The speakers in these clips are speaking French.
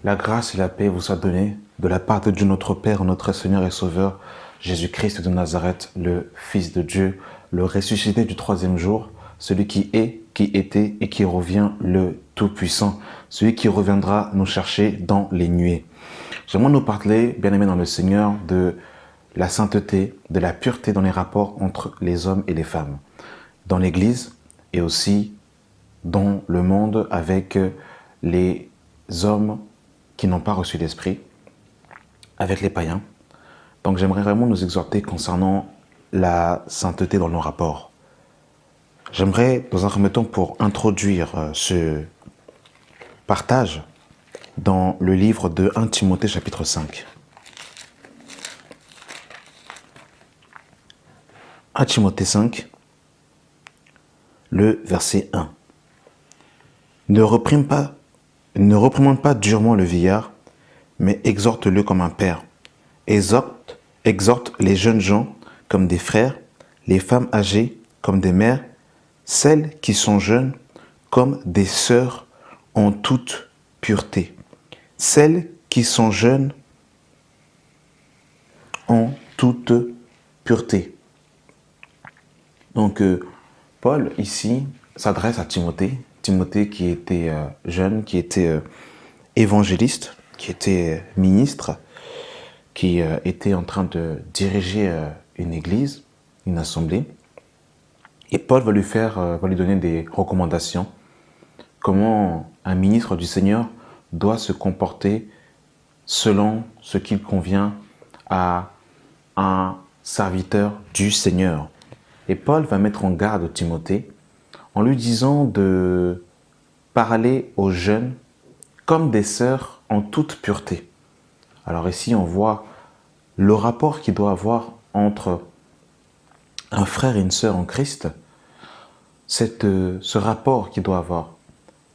La grâce et la paix vous soient données de la part de Dieu notre Père, notre Seigneur et Sauveur, Jésus-Christ de Nazareth, le Fils de Dieu, le ressuscité du troisième jour, celui qui est, qui était et qui revient, le Tout-Puissant, celui qui reviendra nous chercher dans les nuées. J'aimerais nous parler, bien-aimés dans le Seigneur, de la sainteté, de la pureté dans les rapports entre les hommes et les femmes, dans l'Église et aussi dans le monde avec les hommes qui n'ont pas reçu l'Esprit, avec les païens. Donc j'aimerais vraiment nous exhorter concernant la sainteté dans nos rapports. J'aimerais, dans un premier temps, pour introduire ce partage dans le livre de 1 Timothée chapitre 5. 1 Timothée 5, le verset 1. Ne reprimande pas durement le vieillard, mais exhorte-le comme un père. Exhorte les jeunes gens comme des frères, les femmes âgées comme des mères, celles qui sont jeunes comme des sœurs en toute pureté. Celles qui sont jeunes en toute pureté. Donc, Paul, ici, s'adresse à Timothée. Timothée qui était jeune, qui était évangéliste, qui était ministre, qui était en train de diriger une église, une assemblée. Et Paul va lui donner des recommandations. Comment un ministre du Seigneur doit se comporter selon ce qu'il convient à un serviteur du Seigneur. Et Paul va mettre en garde Timothée en lui disant de parler aux jeunes comme des sœurs en toute pureté. Alors ici, on voit le rapport qu'il doit avoir entre un frère et une sœur en Christ, ce rapport qu'il doit avoir.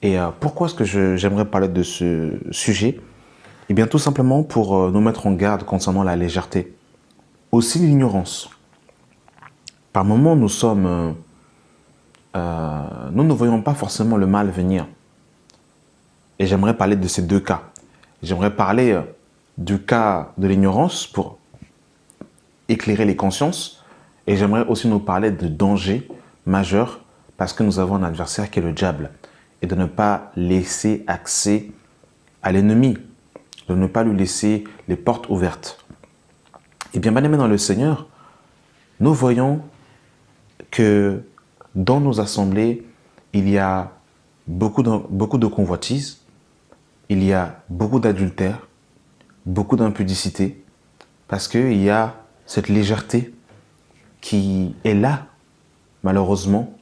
Et pourquoi est-ce que j'aimerais parler de ce sujet? Eh bien, tout simplement pour nous mettre en garde concernant la légèreté. Aussi l'ignorance. Par moments, nous ne voyons pas forcément le mal venir. Et j'aimerais parler de ces deux cas. J'aimerais parler du cas de l'ignorance pour éclairer les consciences. Et j'aimerais aussi nous parler de dangers majeurs parce que nous avons un adversaire qui est le diable. Et de ne pas laisser accès à l'ennemi, de ne pas lui laisser les portes ouvertes. Et bien, bien aimé dans le Seigneur, nous voyons que dans nos assemblées, il y a beaucoup de convoitises, il y a beaucoup d'adultère, beaucoup d'impudicité, parce qu'il y a cette légèreté qui est là, malheureusement,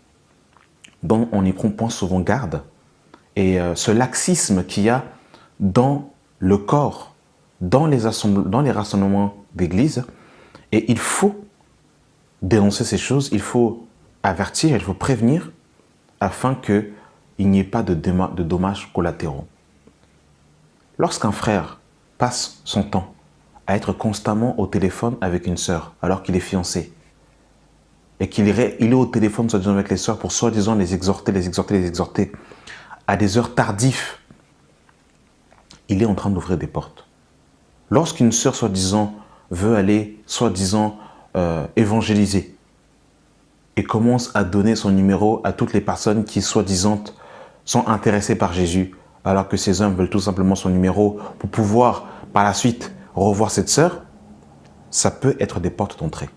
dont on y prend point souvent garde, et ce laxisme qu'il y a dans le corps, dans les rassemblements d'église, et il faut dénoncer ces choses, il faut avertir, il faut prévenir, afin qu'il n'y ait pas de dommages collatéraux. Lorsqu'un frère passe son temps à être constamment au téléphone avec une sœur, alors qu'il est fiancé, et qu'il est au téléphone soi-disant avec les sœurs pour soi-disant les exhorter, à des heures tardives, il est en train d'ouvrir des portes. Lorsqu'une sœur soi-disant veut aller soi-disant évangéliser et commence à donner son numéro à toutes les personnes qui soi-disant sont intéressées par Jésus, alors que ces hommes veulent tout simplement son numéro pour pouvoir par la suite revoir cette sœur, ça peut être des portes d'entrée.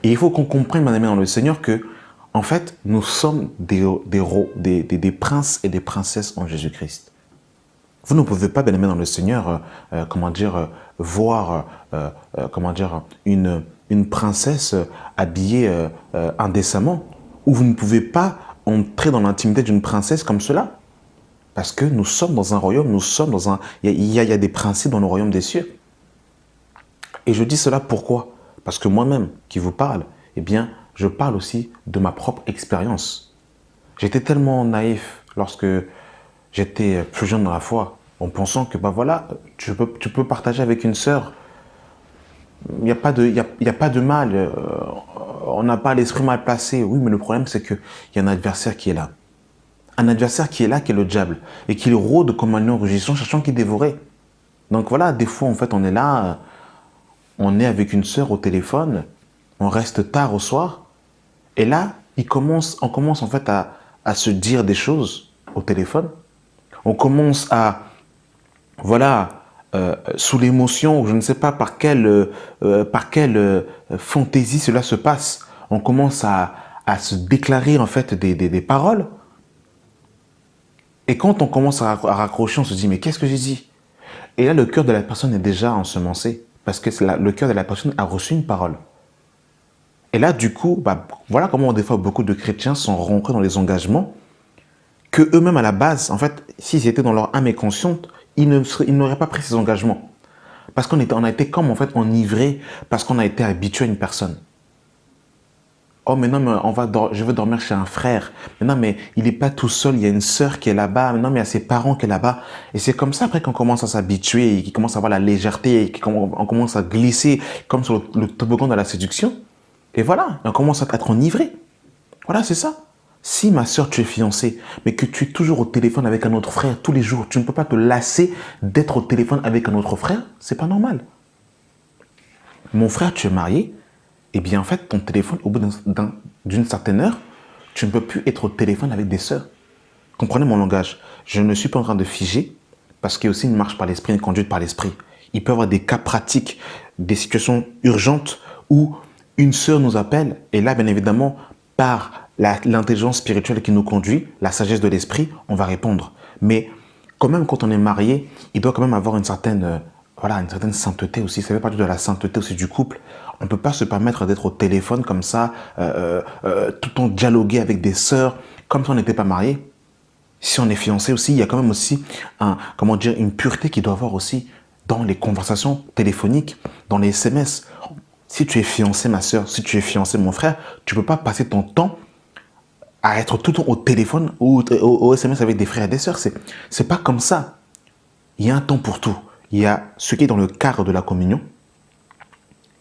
Et il faut qu'on comprenne, bien aimé dans le Seigneur, que en fait, nous sommes des princes et des princesses en Jésus-Christ. Vous ne pouvez pas, bien aimé dans le Seigneur, voir une princesse habillée indécemment, ou vous ne pouvez pas entrer dans l'intimité d'une princesse comme cela. Parce que nous sommes dans un royaume, il y a des principes dans le royaume des cieux. Et je dis cela pourquoi? Parce que moi-même, qui vous parle, eh bien, je parle aussi de ma propre expérience. J'étais tellement naïf lorsque j'étais plus jeune dans la foi, en pensant que, bah voilà, tu peux partager avec une sœur. Il n'y a pas de mal. On n'a pas l'esprit mal placé. Oui, mais le problème, c'est qu'il y a un adversaire qui est là. un adversaire qui est là, qui est le diable, et qui rôde comme un lion rugissant, cherchant qui dévorer. Donc voilà, des fois, en fait, on est là, on est avec une sœur au téléphone, on reste tard au soir, et là, on commence en fait à se dire des choses au téléphone. On commence à, voilà, sous l'émotion, ou je ne sais pas par quelle fantaisie cela se passe, on commence à se déclarer en fait des paroles. Et quand on commence à raccrocher, on se dit, mais qu'est-ce que j'ai dit? Et là, le cœur de la personne est déjà ensemencé, parce que le cœur de la personne a reçu une parole. Et là, du coup, voilà comment des fois beaucoup de chrétiens sont rentrés dans les engagements que eux-mêmes à la base, en fait, s'ils étaient dans leur âme et consciente, ils n'auraient pas pris ces engagements. Parce qu'on a été comme en fait enivrés, parce qu'on a été habitué à une personne. Oh, mais non, mais je veux dormir chez un frère. Mais non, mais il n'est pas tout seul, il y a une sœur qui est là-bas. Mais non, mais il y a ses parents qui sont là-bas. Et c'est comme ça après qu'on commence à s'habituer, et qu'on commence à avoir la légèreté, et qu'on commence à glisser comme sur le toboggan de la séduction. Et voilà, on commence à être enivré. Voilà, c'est ça. Si ma sœur, tu es fiancée, mais que tu es toujours au téléphone avec un autre frère tous les jours, tu ne peux pas te lasser d'être au téléphone avec un autre frère, c'est pas normal. Mon frère, tu es marié, eh bien en fait, ton téléphone, au bout d'une certaine heure, tu ne peux plus être au téléphone avec des sœurs. Comprenez mon langage. Je ne suis pas en train de figer, parce qu'il y a aussi une marche par l'esprit, une conduite par l'esprit. Il peut y avoir des cas pratiques, des situations urgentes où une sœur nous appelle, et là, bien évidemment, par l'intelligence spirituelle qui nous conduit, la sagesse de l'esprit, on va répondre. Mais quand même, quand on est marié, il doit quand même avoir une certaine sainteté aussi. Ça fait partie de la sainteté aussi du couple. On ne peut pas se permettre d'être au téléphone comme ça, tout le temps dialoguer avec des sœurs, comme si on n'était pas marié. Si on est fiancé aussi, il y a quand même aussi une pureté qui doit avoir aussi dans les conversations téléphoniques, dans les SMS. Si tu es fiancé, ma sœur, si tu es fiancé, mon frère, tu ne peux pas passer ton temps à être tout le temps au téléphone ou au SMS avec des frères et des sœurs. C'est pas comme ça. Il y a un temps pour tout. Il y a ce qui est dans le cadre de la communion.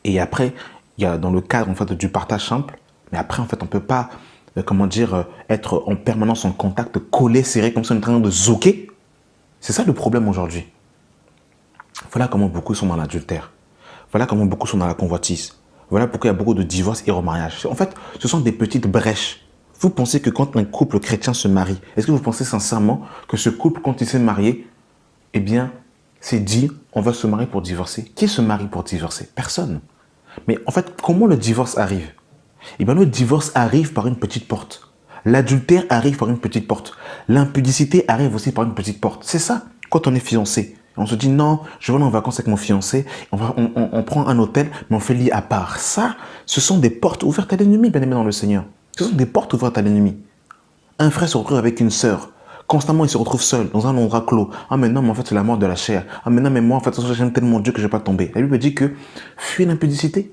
Et après, il y a dans le cadre en fait, du partage simple. Mais après, en fait, on ne peut pas, être en permanence en contact, collé, serré, comme ça, on est en train de zoquer. C'est ça le problème aujourd'hui. Voilà comment beaucoup sont dans l'adultère. Voilà comment beaucoup sont dans la convoitise. Voilà pourquoi il y a beaucoup de divorces et remariages. En fait, ce sont des petites brèches. Vous pensez que quand un couple chrétien se marie, est-ce que vous pensez sincèrement que ce couple, quand il s'est marié, eh bien, c'est dit, on va se marier pour divorcer? Qui se marie pour divorcer? Personne. Mais en fait, comment le divorce arrive? Eh bien, le divorce arrive par une petite porte. L'adultère arrive par une petite porte. L'impudicité arrive aussi par une petite porte. C'est ça, quand on est fiancé. On se dit, non, je vais aller en vacances avec mon fiancé, on prend un hôtel, mais on fait lit à part. Ça, ce sont des portes ouvertes à l'ennemi, bien aimé dans le Seigneur. Ce sont des portes ouvertes à l'ennemi. Un frère se retrouve avec une sœur. Constamment, il se retrouve seul, dans un endroit clos. Ah, mais non, mais en fait, c'est la mort de la chair. Ah, mais non, mais moi, en fait, j'aime tellement Dieu que je ne vais pas tomber. La Bible dit que fuis l'impudicité.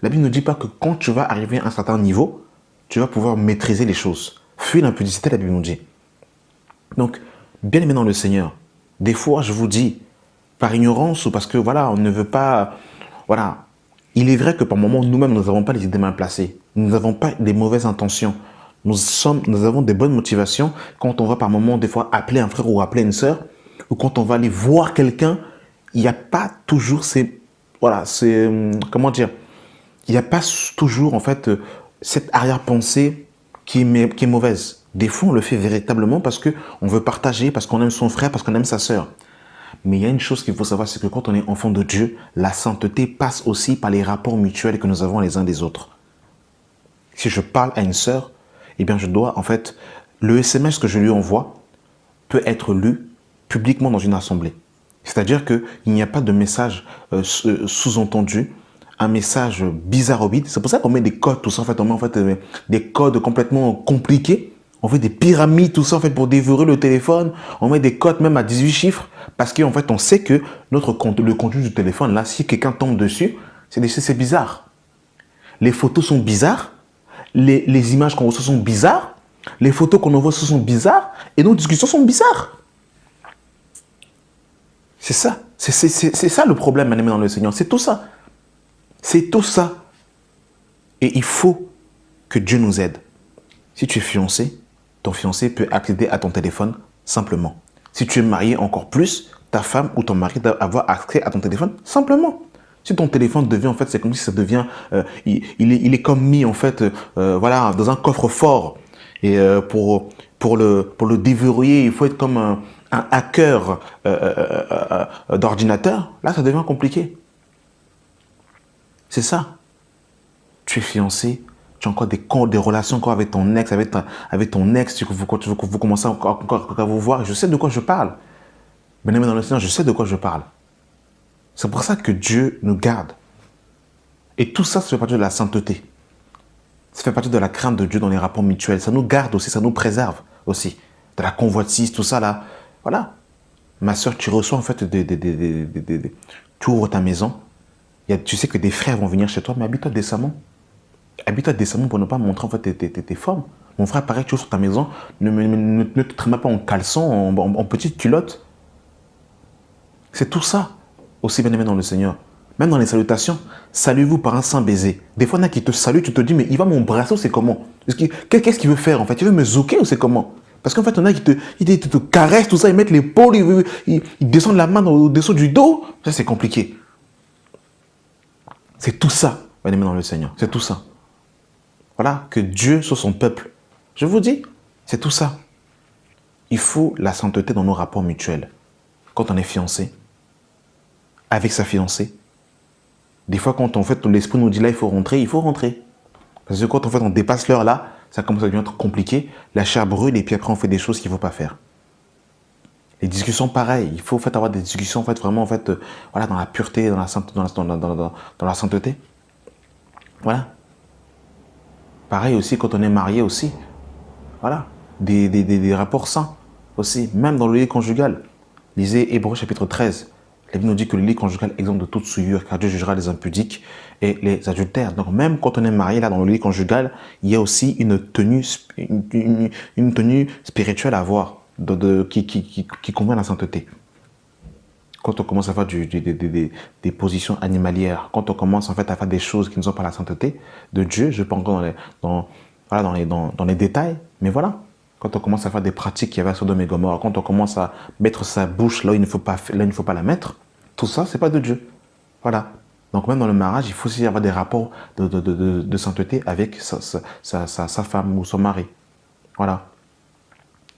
La Bible ne dit pas que quand tu vas arriver à un certain niveau, tu vas pouvoir maîtriser les choses. Fuis l'impudicité, la Bible nous dit. Donc, bien aimé dans le Seigneur, des fois, je vous dis, par ignorance ou parce que, voilà, on ne veut pas... Voilà, il est vrai que par moments, nous-mêmes, nous n'avons pas les idées mal placées. Nous n'avons pas des mauvaises intentions. Nous avons des bonnes motivations quand on va par moments, des fois, appeler un frère ou appeler une sœur, ou quand on va aller voir quelqu'un, il n'y a pas toujours il n'y a pas toujours, en fait, cette arrière-pensée qui est mauvaise. Des fois, on le fait véritablement parce qu'on veut partager, parce qu'on aime son frère, parce qu'on aime sa sœur. Mais il y a une chose qu'il faut savoir, c'est que quand on est enfant de Dieu, la sainteté passe aussi par les rapports mutuels que nous avons les uns des autres. Si je parle à une sœur, eh bien, je dois, en fait, le SMS que je lui envoie peut être lu publiquement dans une assemblée. C'est-à-dire qu'il n'y a pas de message sous-entendu, un message bizarroïde. C'est pour ça qu'on met des codes, tout ça. En fait, on met en fait des codes complètement compliqués. On fait des pyramides, tout ça, en fait, pour dévorer le téléphone. On met des codes même à 18 chiffres. Parce qu'en fait, on sait que le contenu du téléphone, là, si quelqu'un tombe dessus, c'est bizarre. Les photos sont bizarres. Les images qu'on reçoit sont bizarres. Les photos qu'on envoie sont bizarres. Et nos discussions sont bizarres. C'est ça. C'est ça le problème, bien aimé dans le Seigneur. C'est tout ça. C'est tout ça. Et il faut que Dieu nous aide. Si tu es fiancé, ton fiancé peut accéder à ton téléphone simplement. Si tu es marié, encore plus, ta femme ou ton mari doit avoir accès à ton téléphone simplement. Si ton téléphone devient, en fait, c'est comme si ça devient, il est comme mis, en fait, voilà, dans un coffre-fort. Et pour le déverrouiller, il faut être comme un hacker d'ordinateur. Là, ça devient compliqué. C'est ça. Tu es fiancé, tu as encore des relations encore avec ton ex, avec ton ex, vous commencez encore à vous voir. Je sais de quoi je parle. Bien-aimé dans le Seigneur, je sais de quoi je parle. C'est pour ça que Dieu nous garde. Et tout ça, ça fait partie de la sainteté. Ça fait partie de la crainte de Dieu dans les rapports mutuels. Ça nous garde aussi, ça nous préserve aussi. De la convoitise, tout ça là. Voilà. Ma soeur, tu reçois en fait tu ouvres ta maison. Tu sais que des frères vont venir chez toi, mais habite-toi décemment. Habite-toi décemment pour ne pas montrer en fait tes formes. Mon frère, pareil, tu ouvres ta maison, ne te traîne pas en caleçon, en petite culotte. C'est tout ça, aussi bien aimé dans le Seigneur. Même dans les salutations, saluez-vous par un saint baiser. Des fois, il y en a qui te saluent, tu te dis, mais il va m'embrasser ou c'est comment? Qu'est-ce qu'il veut faire en fait? Il veut me zouker ou c'est comment? Parce qu'en fait, il y en a qui te caressent, tout ça, ils mettent l'épaule, ils descendent la main au-dessous du dos. Ça, c'est compliqué. C'est tout ça, bien aimé dans le Seigneur. C'est tout ça. Voilà, que Dieu soit son peuple. Je vous dis, c'est tout ça. Il faut la sainteté dans nos rapports mutuels. Quand on est fiancé, avec sa fiancée, des fois, quand en fait, l'esprit nous dit là, il faut rentrer, il faut rentrer. Parce que quand en fait, on dépasse l'heure là, ça commence à devenir compliqué, la chair brûle et puis après, on fait des choses qu'il ne faut pas faire. Les discussions, pareil, il faut en fait, avoir des discussions en fait, vraiment en fait, voilà, dans la pureté, dans la sainteté. Voilà. Pareil aussi quand on est marié aussi. Voilà. Des rapports sains aussi, même dans le lit conjugal. Lisez Hébreux chapitre 13. La Bible nous dit que le lit conjugal est exempt de toute souillure, car Dieu jugera les impudiques et les adultères. Donc même quand on est marié, là, dans le lit conjugal, il y a aussi une tenue spirituelle à avoir, qui convient à la sainteté. Quand on commence à faire des positions animalières, quand on commence en fait à faire des choses qui ne sont pas la sainteté de Dieu, je ne vais pas encore dans les détails, mais voilà. Quand on commence à faire des pratiques qu'il y avait à Sodome et Gomorrhe, quand on commence à mettre sa bouche là où il ne faut pas la mettre, tout ça, c'est pas de Dieu. Voilà. Donc même dans le mariage, il faut aussi avoir des rapports de sainteté avec sa femme ou son mari. Voilà.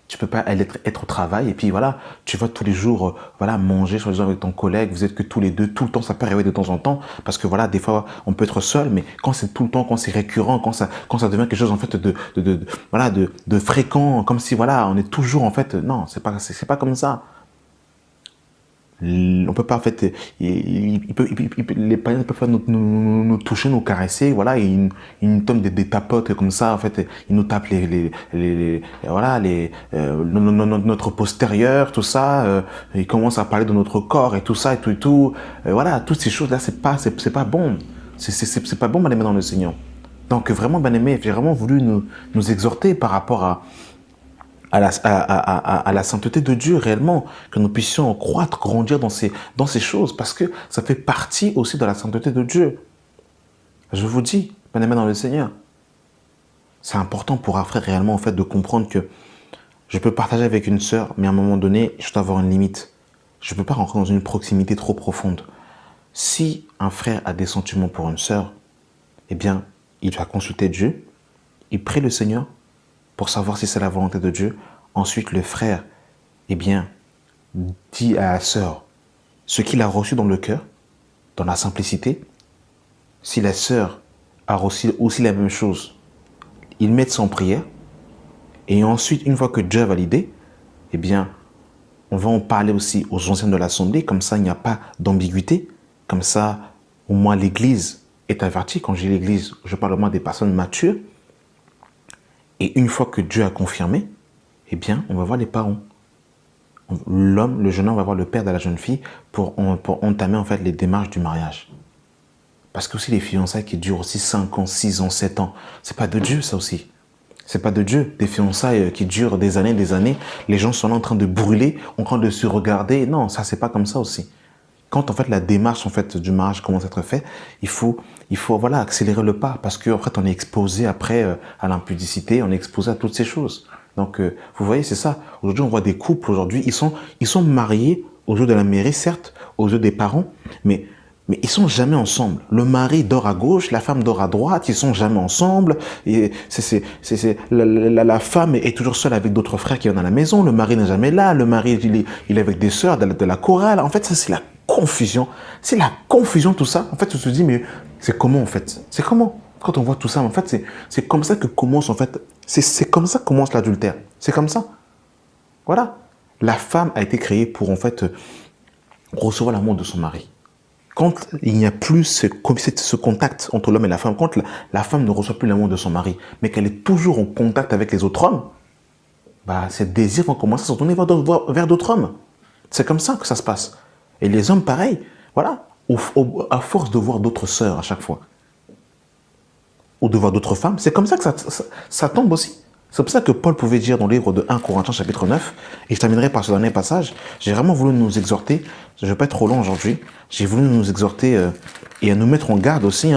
Tu peux pas être au travail et puis voilà, tu vas tous les jours voilà, manger soi-disant avec ton collègue, vous êtes que tous les deux, tout le temps, ça peut arriver de temps en temps, parce que voilà, des fois, on peut être seul, mais quand c'est tout le temps, quand c'est récurrent, quand ça devient quelque chose en fait de fréquent, comme si voilà, on est toujours en fait, non, c'est pas comme ça. On peut pas en fait, les païens peuvent nous toucher, nous caresser, voilà, ils nous donnent des tapotes comme ça, en fait, ils nous tapent notre postérieur, tout ça, ils commencent à parler de notre corps et tout ça et tout, voilà, toutes ces choses là, c'est pas bon, c'est pas bon, bien-aimé dans le Seigneur. Donc vraiment, bien-aimé, j'ai vraiment voulu nous exhorter par rapport à la sainteté de Dieu réellement, que nous puissions croître, grandir dans ces choses, parce que ça fait partie aussi de la sainteté de Dieu. Je vous dis, bien-aimés dans le Seigneur, c'est important pour un frère réellement en fait de comprendre que je peux partager avec une sœur, mais à un moment donné, je dois avoir une limite. Je ne peux pas rentrer dans une proximité trop profonde. Si un frère a des sentiments pour une sœur, eh bien, il doit consulter Dieu, il prie le Seigneur, pour savoir si c'est la volonté de Dieu. Ensuite, le frère, eh bien, dit à la sœur ce qu'il a reçu dans le cœur, dans la simplicité. Si la sœur a reçu aussi la même chose, il met ça en prière. Et ensuite, une fois que Dieu a validé, eh bien, on va en parler aussi aux anciens de l'Assemblée. Comme ça, il n'y a pas d'ambiguïté. Comme ça, au moins, l'Église est avertie. Quand je dis l'Église, je parle au moins des personnes matures. Et une fois que Dieu a confirmé, eh bien, on va voir les parents. L'homme, le jeune homme va voir le père de la jeune fille pour entamer en fait les démarches du mariage. Parce que aussi les fiançailles qui durent aussi 5 ans, 6 ans, 7 ans, c'est pas de Dieu ça aussi. C'est pas de Dieu. Des fiançailles qui durent des années, les gens sont là en train de brûler, en train de se regarder. Non, ça c'est pas comme ça aussi. Quand en fait la démarche en fait du mariage commence à être faite, il faut voilà accélérer le pas parce qu'en fait on est exposé après à l'impudicité, on est exposé à toutes ces choses. Donc, vous voyez, c'est ça. Aujourd'hui, on voit des couples, aujourd'hui, ils sont mariés aux yeux de la mairie, certes, aux yeux des parents, mais ils sont jamais ensemble. Le mari dort à gauche, la femme dort à droite, ils sont jamais ensemble. Et la femme est toujours seule avec d'autres frères qui viennent à la maison, le mari n'est jamais là, le mari, il est avec des sœurs de la chorale. En fait, ça, c'est la confusion. C'est la confusion, tout ça. En fait, on se dit, mais c'est comment, en fait? C'est comment? Quand on voit tout ça, en fait, c'est comme ça que commence, en fait, c'est comme ça que commence l'adultère. C'est comme ça. Voilà. La femme a été créée pour, en fait, recevoir l'amour de son mari. Quand il n'y a plus ce contact entre l'homme et la femme, quand la femme ne reçoit plus l'amour de son mari, mais qu'elle est toujours en contact avec les autres hommes, bah, ses désirs vont commencer à se tourner vers d'autres hommes. C'est comme ça que ça se passe. Et les hommes, pareil, voilà, à force de voir d'autres sœurs à chaque fois, ou de voir d'autres femmes, c'est comme ça que ça tombe aussi. C'est pour ça que Paul pouvait dire dans le livre de 1 Corinthiens chapitre 9, et je terminerai par ce dernier passage, j'ai vraiment voulu nous exhorter, je ne vais pas être trop long aujourd'hui, j'ai voulu nous exhorter et à nous mettre en garde aussi.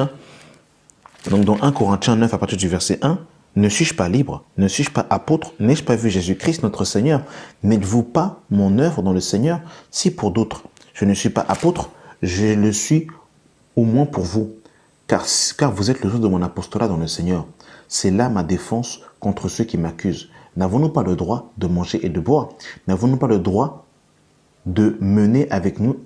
Donc dans 1 Corinthiens 9 à partir du verset 1, ne suis-je pas libre, ne suis-je pas apôtre, n'ai-je pas vu Jésus-Christ notre Seigneur? N'êtes-vous pas mon œuvre dans le Seigneur? Si pour d'autres je ne suis pas apôtre, je le suis au moins pour vous. Car vous êtes le jour de mon apostolat dans le Seigneur. C'est là ma défense contre ceux qui m'accusent. N'avons-nous pas le droit de manger et de boire? N'avons-nous pas le droit de mener avec nous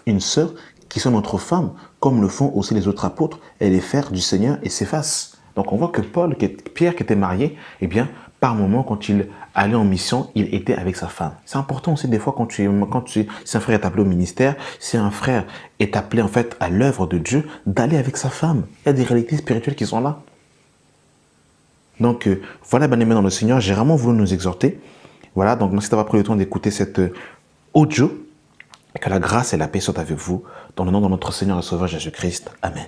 une sœur qui sont notre femme, comme le font aussi les autres apôtres et les frères du Seigneur et Céphas? Donc on voit que Pierre qui était marié, eh bien, par moment, quand il allait en mission, il était avec sa femme. C'est important aussi des fois si un frère est appelé au ministère, si un frère est appelé en fait à l'œuvre de Dieu, d'aller avec sa femme. Il y a des réalités spirituelles qui sont là. Donc voilà, bien-aimés dans le Seigneur, j'ai vraiment voulu nous exhorter. Voilà, donc merci d'avoir pris le temps d'écouter cette audio. Que la grâce et la paix soient avec vous, dans le nom de notre Seigneur et Sauveur Jésus-Christ. Amen.